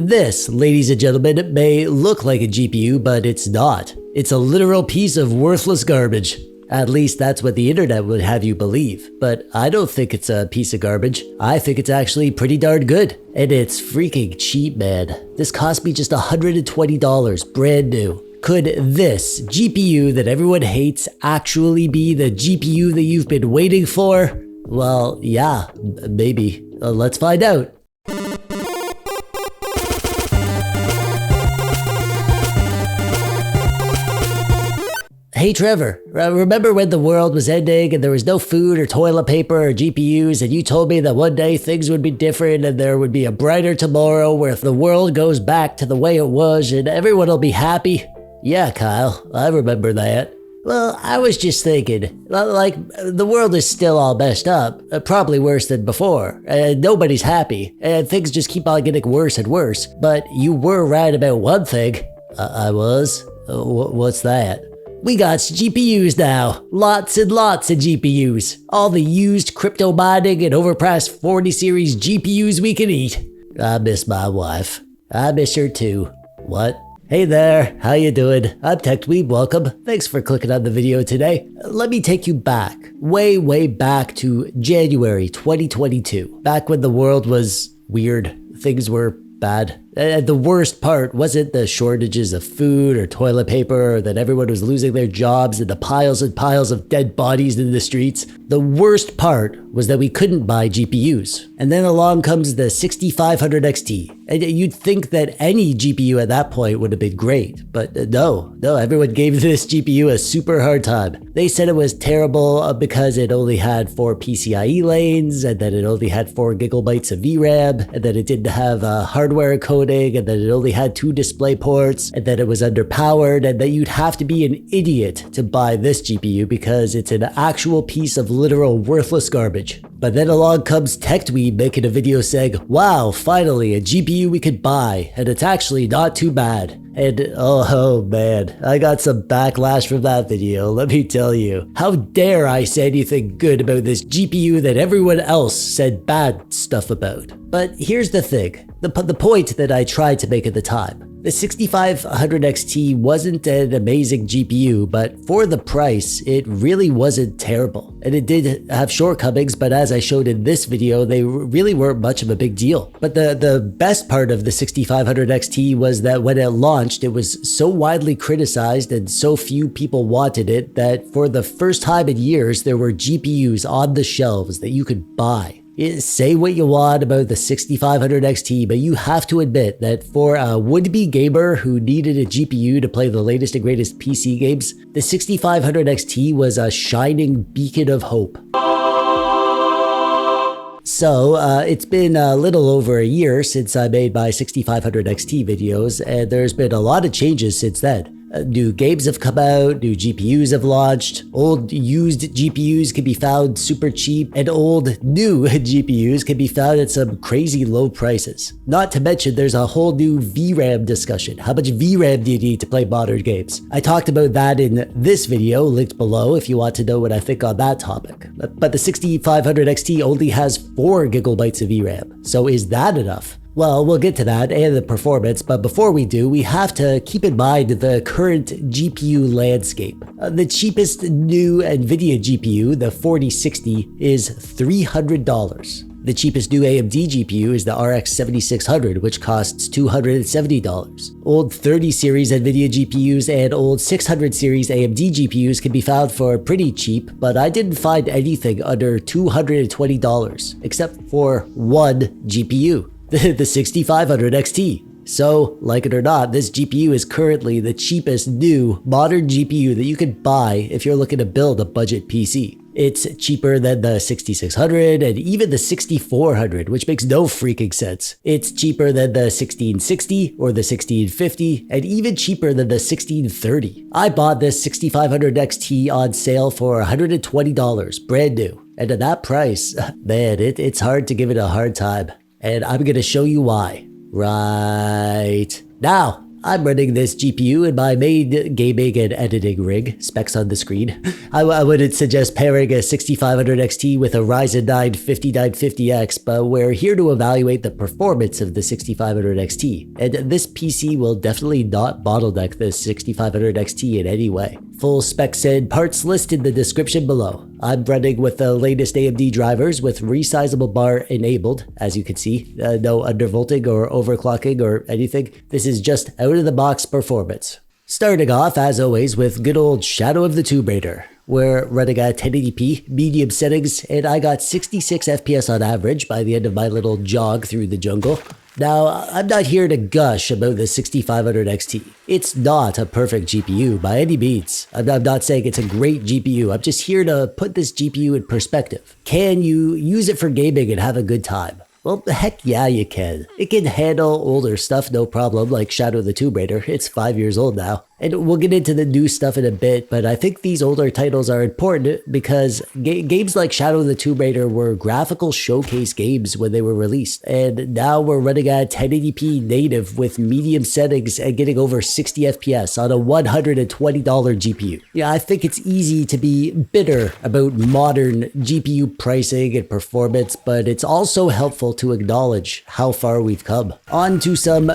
This, ladies and gentlemen, may look like a GPU, but it's not. It's a literal piece of worthless garbage. At least that's what the internet would have you believe. But I don't think it's a piece of garbage. I think it's actually pretty darn good. And it's freaking cheap, man. This cost me just $120, brand new. Could this GPU that everyone hates actually be the GPU that you've been waiting for? Well, yeah, maybe. Let's find out. Hey Trevor, remember when the world was ending and there was no food or toilet paper or GPUs, and you told me that one day things would be different and there would be a brighter tomorrow where the world goes back to the way it was and everyone will be happy? Yeah, Kyle, I remember that. Well, I was just thinking, like, the world is still all messed up, probably worse than before, and nobody's happy, and things just keep on getting worse and worse. But you were right about one thing. I was? What's that? We got GPUs now. Lots and lots of GPUs. All the used crypto mining and overpriced 40 series GPUs we can eat. I miss my wife. I miss her too. What? Hey there, how you doing? I'm TechDweeb, welcome. Thanks for clicking on the video today. Let me take you back, way back to January 2022. Back when the world was weird, things were bad. And the worst part wasn't the shortages of food or toilet paper, or that everyone was losing their jobs and the piles and piles of dead bodies in the streets. The worst part was that we couldn't buy GPUs. And then along comes the 6500 XT. And you'd think that any GPU at that point would have been great. But no, everyone gave this GPU a super hard time. They said it was terrible because it only had 4 PCIe lanes, and that it only had 4 gigabytes of VRAM, and that it didn't have hardware encoding, and that it only had 2 display ports, and that it was underpowered, and that you'd have to be an idiot to buy this GPU because it's an actual piece of literal worthless garbage. But then along comes TechDweeb making a video saying, wow, finally a GPU we could buy, and it's actually not too bad. And oh man, I got some backlash from that video, let me tell you. How dare I say anything good about this GPU that everyone else said bad stuff about? But here's the thing, the point that I tried to make at the time. The 6500 XT wasn't an amazing GPU, but for the price, it really wasn't terrible. And it did have shortcomings, but as I showed in this video, they really weren't much of a big deal. But the best part of the 6500 XT was that when it launched, it was so widely criticized and so few people wanted it that for the first time in years, there were GPUs on the shelves that you could buy. Say what you want about the 6500 XT, but you have to admit that for a would-be gamer who needed a GPU to play the latest and greatest PC games, the 6500 XT was a shining beacon of hope. So, it's been a little over a year since I made my 6500 XT videos, and there's been a lot of changes since then. New games have come out, new GPUs have launched, old used GPUs can be found super cheap, and old new GPUs can be found at some crazy low prices. Not to mention there's a whole new VRAM discussion. How much VRAM do you need to play modern games? I talked about that in this video, linked below if you want to know what I think on that topic. But the 6500 XT only has 4 gigabytes of VRAM, so is that enough? Well, we'll get to that and the performance, but before we do, we have to keep in mind the current GPU landscape. The cheapest new NVIDIA GPU, the 4060, is $300. The cheapest new AMD GPU is the RX 7600, which costs $270. Old 30 series NVIDIA GPUs and old 600 series AMD GPUs can be found for pretty cheap, but I didn't find anything under $220, except for one GPU. The 6500 XT. So, like it or not, this GPU is currently the cheapest new modern GPU that you could buy if you're looking to build a budget PC. It's cheaper than the 6600 and even the 6400, which makes no freaking sense. It's cheaper than the 1660 or the 1650 and even cheaper than the 1630. I bought this 6500 XT on sale for $120, brand new. And at that price, man, it's hard to give it a hard time. And I'm gonna show you why. Right now. I'm running this GPU in my main gaming and editing rig, specs on the screen. I wouldn't suggest pairing a 6500 XT with a Ryzen 9 5950X, but we're here to evaluate the performance of the 6500 XT, and this PC will definitely not bottleneck the 6500 XT in any way. Full specs and parts list in the description below. I'm running with the latest AMD drivers with resizable bar enabled, as you can see. No undervolting or overclocking or anything. This is just out-of-the-box performance. Starting off, as always, with good old Shadow of the Tomb Raider. We're running at 1080p, medium settings, and I got 66 FPS on average by the end of my little jog through the jungle. Now, I'm not here to gush about the 6500 XT. It's not a perfect GPU by any means. I'm not saying it's a great GPU. I'm just here to put this GPU in perspective. Can you use it for gaming and have a good time? Well, heck yeah, you can. It can handle older stuff, no problem, like Shadow of the Tomb Raider. It's 5 years old now. And we'll get into the new stuff in a bit, but I think these older titles are important because games like Shadow of the Tomb Raider were graphical showcase games when they were released. And now we're running at 1080p native with medium settings and getting over 60 FPS on a $120 GPU. Yeah, I think it's easy to be bitter about modern GPU pricing and performance, but it's also helpful to acknowledge how far we've come. On to some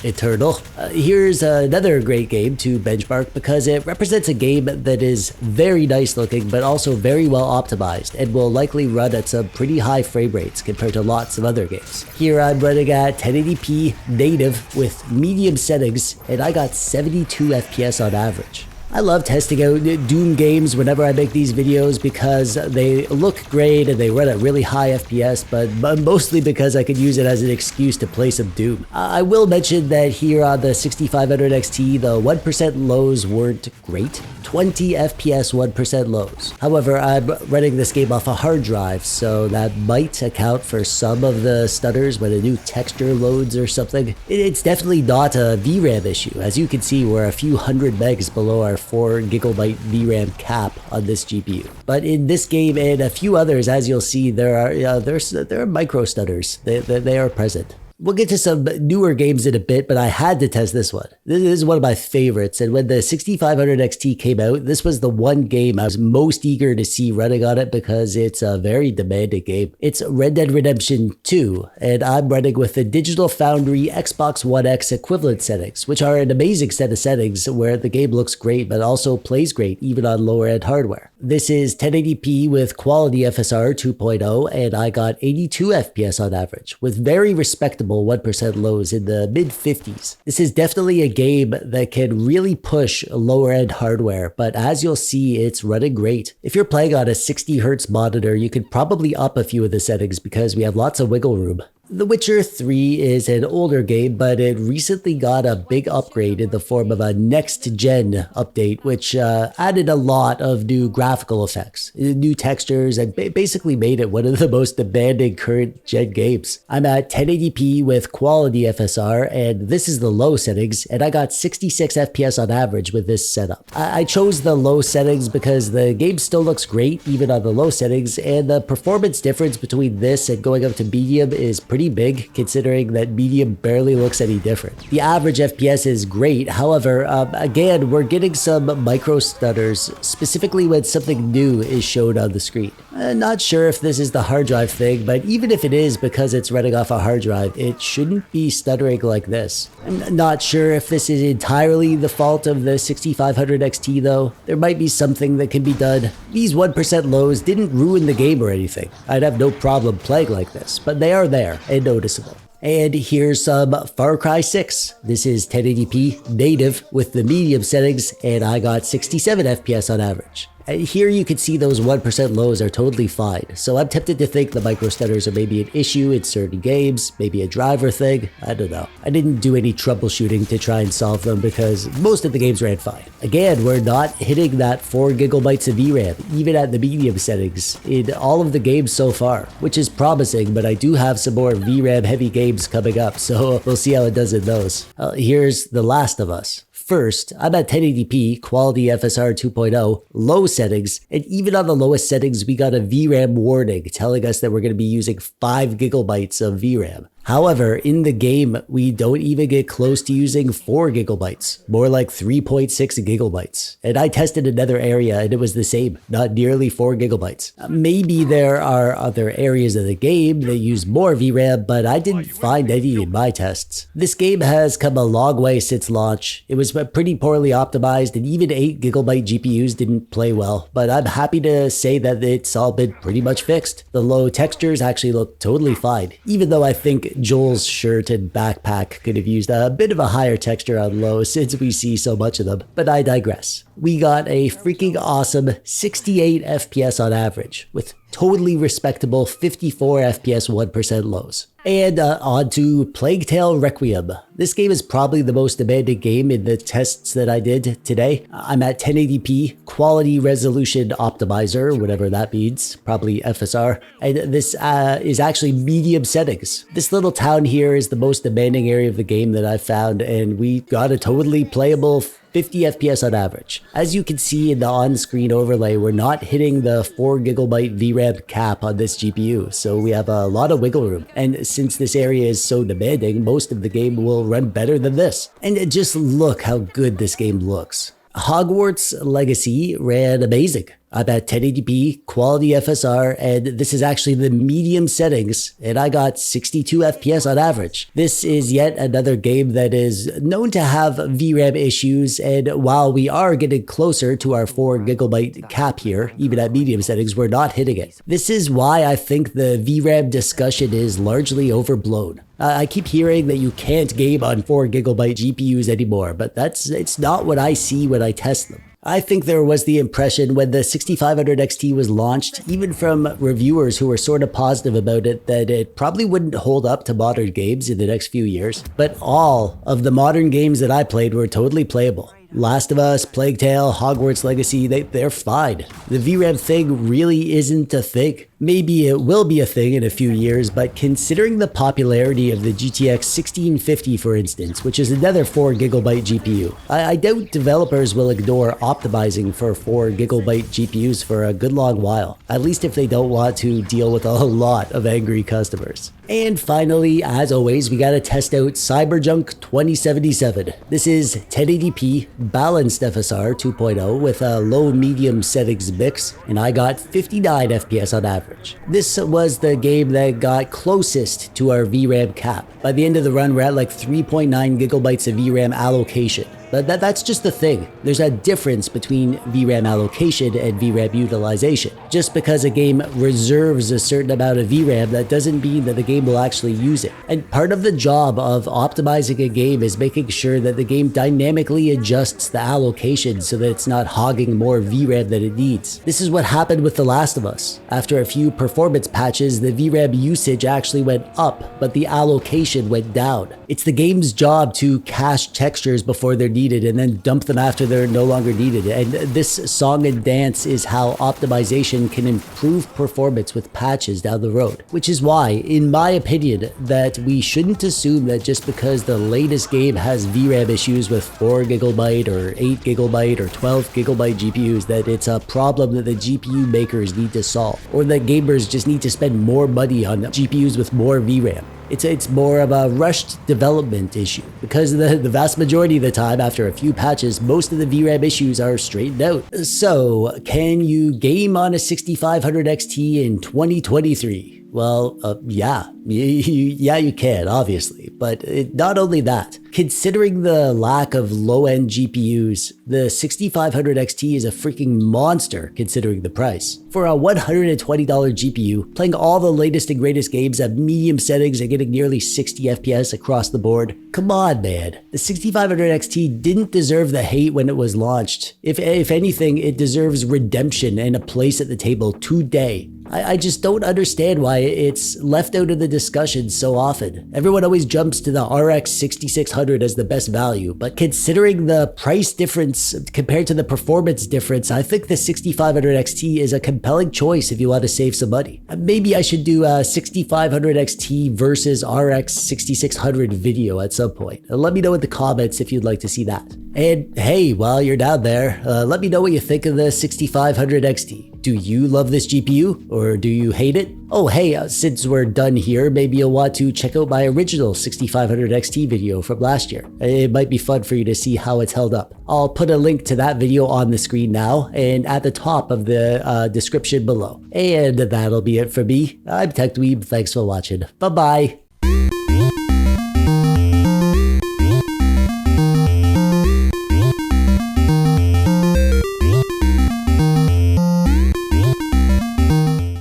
Eternal. Here's another great game to benchmark because it represents a game that is very nice looking but also very well optimized and will likely run at some pretty high frame rates compared to lots of other games. Here I'm running at 1080p native with medium settings and I got 72 FPS on average. I love testing out Doom games whenever I make these videos because they look great and they run at really high FPS, but mostly because I could use it as an excuse to play some Doom. I will mention that here on the 6500 XT, the 1% lows weren't great. 20 FPS 1% lows. However, I'm running this game off a hard drive, so that might account for some of the stutters when a new texture loads or something. It's definitely not a VRAM issue. As you can see, we're a few hundred megs below our 4GB VRAM cap on this GPU. But in this game and a few others, as you'll see, there are micro stutters. They are present. We'll get to some newer games in a bit, but I had to test this one. This is one of my favorites, and when the 6500 XT came out, this was the one game I was most eager to see running on it because it's a very demanding game. It's Red Dead Redemption 2, and I'm running with the Digital Foundry Xbox One X equivalent settings, which are an amazing set of settings where the game looks great but also plays great even on lower-end hardware. This is 1080p with quality FSR 2.0, and I got 82 FPS on average, with very respectable 1% lows in the mid-50s. This is definitely a game that can really push lower end hardware, but as you'll see, it's running great. If you're playing on a 60Hz monitor, you could probably up a few of the settings because we have lots of wiggle room. The Witcher 3 is an older game, but it recently got a big upgrade in the form of a next-gen update, which added a lot of new graphical effects, new textures, and basically made it one of the most demanding current-gen games. I'm at 1080p with quality FSR, and this is the low settings, and I got 66 FPS on average with this setup. I chose the low settings because the game still looks great even on the low settings, and the performance difference between this and going up to medium is pretty big, considering that medium barely looks any different. The average FPS is great, however, again, we're getting some micro stutters, specifically when something new is shown on the screen. Not sure if this is the hard drive thing, but even if it is because it's running off a hard drive, it shouldn't be stuttering like this. I'm not sure if this is entirely the fault of the 6500 XT though. There might be something that can be done. These 1% lows didn't ruin the game or anything. I'd have no problem playing like this, but they are there and noticeable. And here's some Far Cry 6. This is 1080p native with the medium settings, and I got 67 FPS on average. Here you can see those 1% lows are totally fine, so I'm tempted to think the micro stutters are maybe an issue in certain games, maybe a driver thing, I don't know. I didn't do any troubleshooting to try and solve them because most of the games ran fine. Again, we're not hitting that 4GB of VRAM, even at the medium settings, in all of the games so far, which is promising, but I do have some more VRAM heavy games coming up, so we'll see how it does in those. Here's The Last of Us. First, I'm at 1080p, quality FSR 2.0, low settings, and even on the lowest settings, we got a VRAM warning telling us that we're going to be using 5GB of VRAM. However, in the game, we don't even get close to using 4 gigabytes, more like 3.6 gigabytes. And I tested another area and it was the same, not nearly 4 gigabytes. Maybe there are other areas of the game that use more VRAM, but I didn't find any in my tests. This game has come a long way since launch. It was pretty poorly optimized and even 8 gigabyte GPUs didn't play well, but I'm happy to say that it's all been pretty much fixed. The low textures actually look totally fine, even though I think Joel's shirt and backpack could have used a bit of a higher texture on low since we see so much of them, but I digress. We got a freaking awesome 68 FPS on average, with totally respectable 54 FPS 1% lows. And on to Plague Tale Requiem. This game is probably the most demanding game in the tests that I did today. I'm at 1080p, quality resolution optimizer, whatever that means, probably FSR, and this is actually medium settings. This little town here is the most demanding area of the game that I've found, and we got a totally playable 50 FPS on average. As you can see in the on-screen overlay, we're not hitting the 4 gigabyte VRAM cap on this GPU, so we have a lot of wiggle room. And since this area is so demanding, most of the game will run better than this. And just look how good this game looks. Hogwarts Legacy ran amazing. I'm at 1080p, quality FSR, and this is actually the medium settings, and I got 62 FPS on average. This is yet another game that is known to have VRAM issues, and while we are getting closer to our 4 gigabyte cap here, even at medium settings, we're not hitting it. This is why I think the VRAM discussion is largely overblown. I keep hearing that you can't game on 4 gigabyte GPUs anymore, but it's not what I see when I test them. I think there was the impression when the 6500 XT was launched, even from reviewers who were sort of positive about it, that it probably wouldn't hold up to modern games in the next few years. But all of the modern games that I played were totally playable. Last of Us, Plague Tale, Hogwarts Legacy, they're fine. The VRAM thing really isn't a thing. Maybe it will be a thing in a few years, but considering the popularity of the GTX 1650, for instance, which is another 4 gigabyte GPU, I doubt developers will ignore optimizing for 4 gigabyte GPUs for a good long while, at least if they don't want to deal with a lot of angry customers. And finally, as always, we gotta test out Cyberpunk 2077. This is 1080p, balanced FSR 2.0 with a low-medium settings mix, and I got 59 FPS on average. This was the game that got closest to our VRAM cap. By the end of the run, we're at like 3.9 gigabytes of VRAM allocation. But that's just the thing. There's a difference between VRAM allocation and VRAM utilization. Just because a game reserves a certain amount of VRAM, that doesn't mean that the game will actually use it. And part of the job of optimizing a game is making sure that the game dynamically adjusts the allocation so that it's not hogging more VRAM than it needs. This is what happened with The Last of Us. After a few performance patches, the VRAM usage actually went up, but the allocation went down. It's the game's job to cache textures before they're needed and then dump them after they're no longer needed. And this song and dance is how optimization can improve performance with patches down the road. Which is why, in my opinion, that we shouldn't assume that just because the latest game has VRAM issues with 4 gigabyte or 8 gigabyte or 12 gigabyte GPUs that it's a problem that the GPU makers need to solve, or that gamers just need to spend more money on GPUs with more VRAM. It's more of a rushed development issue, because the vast majority of the time, after a few patches, most of the VRAM issues are straightened out. So, can you game on a 6500 XT in 2023? Well, yeah. Yeah, you can, obviously. But not only that, considering the lack of low-end GPUs, the 6500 XT is a freaking monster considering the price. For a $120 GPU, playing all the latest and greatest games at medium settings and getting nearly 60 FPS across the board, come on, man. The 6500 XT didn't deserve the hate when it was launched. If anything, it deserves redemption and a place at the table today. I just don't understand why it's left out of the discussion so often. Everyone always jumps to the RX 6600 as the best value, but considering the price difference compared to the performance difference, I think the 6500 XT is a compelling choice if you want to save some money. Maybe I should do a 6500 XT versus RX 6600 video at some point. Let me know in the comments if you'd like to see that. And hey, while you're down there, let me know what you think of the 6500 XT. Do you love this GPU or do you hate it? Oh hey, since we're done here, maybe you'll want to check out my original 6500 XT video from last year. It might be fun for you to see how it's held up. I'll put a link to that video on the screen now and at the top of the description below. And that'll be it for me. I'm TechDweeb, thanks for watching. Bye bye.